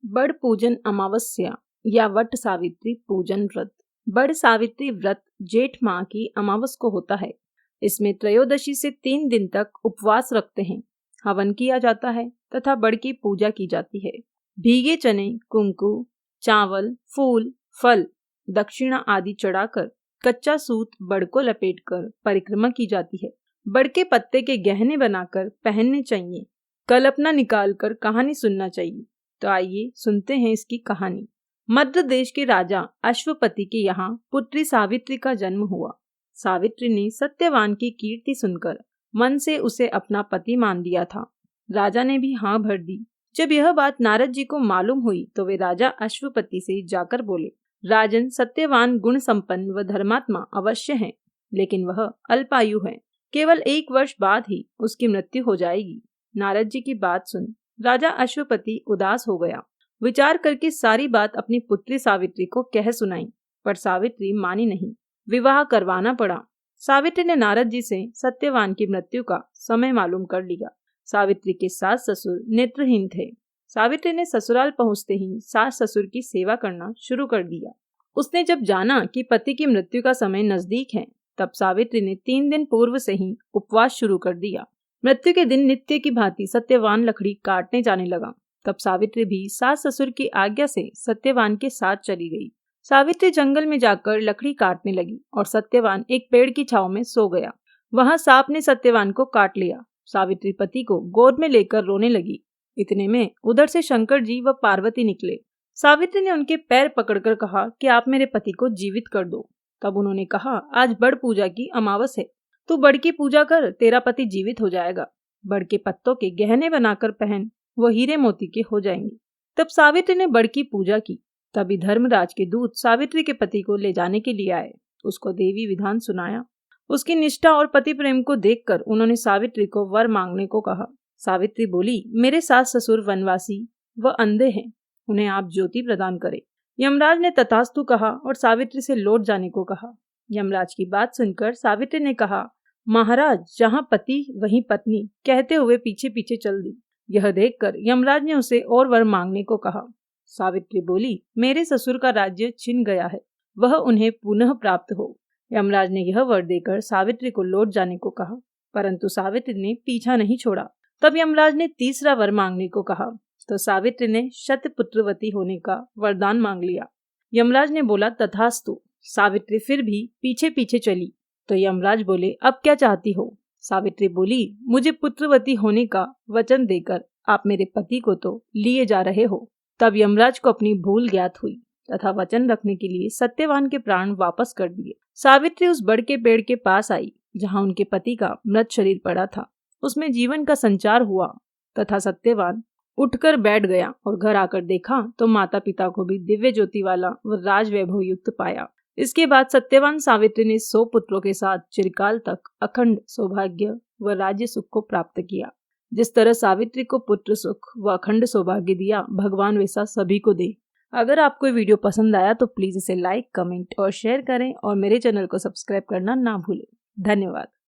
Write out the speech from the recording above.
बड़ पूजन अमावस्या या वट सावित्री पूजन व्रत। बड़ सावित्री व्रत जेठ माह की अमावस को होता है। इसमें त्रयोदशी से 3 दिन तक उपवास रखते हैं, हवन किया जाता है तथा बड़ की पूजा की जाती है। भीगे चने, कुंकु, चावल, फूल, फल, दक्षिणा आदि चढ़ाकर कच्चा सूत बड़ को लपेटकर परिक्रमा की जाती है। बड़ के पत्ते के गहने बनाकर पहनने चाहिए। कल्पना निकालकर कहानी सुनना चाहिए। तो आइए सुनते हैं इसकी कहानी। मद्र देश के राजा अश्वपति के यहाँ पुत्री सावित्री का जन्म हुआ। सावित्री ने सत्यवान की कीर्ति सुनकर मन से उसे अपना पति मान लिया था। राजा ने भी हाँ भर दी। जब यह बात नारद जी को मालूम हुई तो वे राजा अश्वपति से जाकर बोले, राजन, सत्यवान गुण संपन्न व धर्मात्मा अवश्य है, लेकिन वह अल्पायु है। केवल 1 वर्ष बाद ही उसकी मृत्यु हो जाएगी। नारद जी की बात सुन राजा अश्वपति उदास हो गया। विचार करके सारी बात अपनी पुत्री सावित्री को कह सुनाई, पर सावित्री मानी नहीं। विवाह करवाना पड़ा। सावित्री ने नारद जी से सत्यवान की मृत्यु का समय मालूम कर लिया। सावित्री के सास ससुर नेत्रहीन थे। सावित्री ने ससुराल पहुंचते ही सास ससुर की सेवा करना शुरू कर दिया। उसने जब जाना कि पति की मृत्यु का समय नजदीक है, तब सावित्री ने 3 दिन पूर्व से ही उपवास शुरू कर दिया। मृत्यु के दिन नित्य की भांति सत्यवान लकड़ी काटने जाने लगा। तब सावित्री भी सास ससुर की आज्ञा से सत्यवान के साथ चली गई। सावित्री जंगल में जाकर लकड़ी काटने लगी और सत्यवान एक पेड़ की छांव में सो गया। वहां सांप ने सत्यवान को काट लिया। सावित्री पति को गोद में लेकर रोने लगी। इतने में उधर से शंकर जी व पार्वती निकले। सावित्री ने उनके पैर पकड़कर कहा कि आप मेरे पति को जीवित कर दो। तब उन्होंने कहा, आज बड़ पूजा की अमावस है, तू बड़ की पूजा कर, तेरा पति जीवित हो जाएगा। बड़ के पत्तों के गहने बनाकर पहन, वो हीरे मोती के हो जाएंगे। तब सावित्री ने बड़ की पूजा की। तभी धर्मराज के दूत सावित्री के पति को ले जाने के लिए आए। उसको देवी विधान सुनाया। उसकी निष्ठा और पति प्रेम को देखकर उन्होंने सावित्री को वर मांगने को कहा। सावित्री बोली, मेरे सास ससुर वनवासी व अंधे हैं, उन्हें आप ज्योति प्रदान करें। यमराज ने तथास्तु कहा और सावित्री से लौट जाने को कहा। यमराज की बात सुनकर सावित्री ने कहा, महाराज, जहाँ पति वहीं पत्नी, कहते हुए पीछे पीछे चल दी। यह देखकर यमराज ने उसे और वर मांगने को कहा। सावित्री बोली, मेरे ससुर का राज्य छिन गया है, वह उन्हें पुनः प्राप्त हो। यमराज ने यह वर देकर सावित्री को लौट जाने को कहा, परंतु सावित्री ने पीछा नहीं छोड़ा। तब यमराज ने तीसरा वर मांगने को कहा, तो सावित्री ने शतपुत्रवती होने का वरदान मांग लिया। यमराज ने बोला, तथास्तु। सावित्री फिर भी पीछे पीछे चली। तो यमराज बोले, अब क्या चाहती हो? सावित्री बोली, मुझे पुत्रवती होने का वचन देकर आप मेरे पति को तो लिए जा रहे हो। तब यमराज को अपनी भूल ज्ञात हुई तथा वचन रखने के लिए सत्यवान के प्राण वापस कर दिए। सावित्री उस बड़ के पेड़ के पास आई जहाँ उनके पति का मृत शरीर पड़ा था। उसमें जीवन का संचार हुआ तथा सत्यवान उठकर बैठ गया और घर आकर देखा तो माता पिता को भी दिव्य ज्योति वाला व राज वैभव युक्त पाया। इसके बाद सत्यवान सावित्री ने 100 पुत्रों के साथ चिरकाल तक अखंड सौभाग्य व राज्य सुख को प्राप्त किया। जिस तरह सावित्री को पुत्र सुख व अखंड सौभाग्य दिया, भगवान वैसा सभी को दे। अगर आपको वीडियो पसंद आया तो प्लीज इसे लाइक, कमेंट और शेयर करें और मेरे चैनल को सब्सक्राइब करना ना भूलें। धन्यवाद।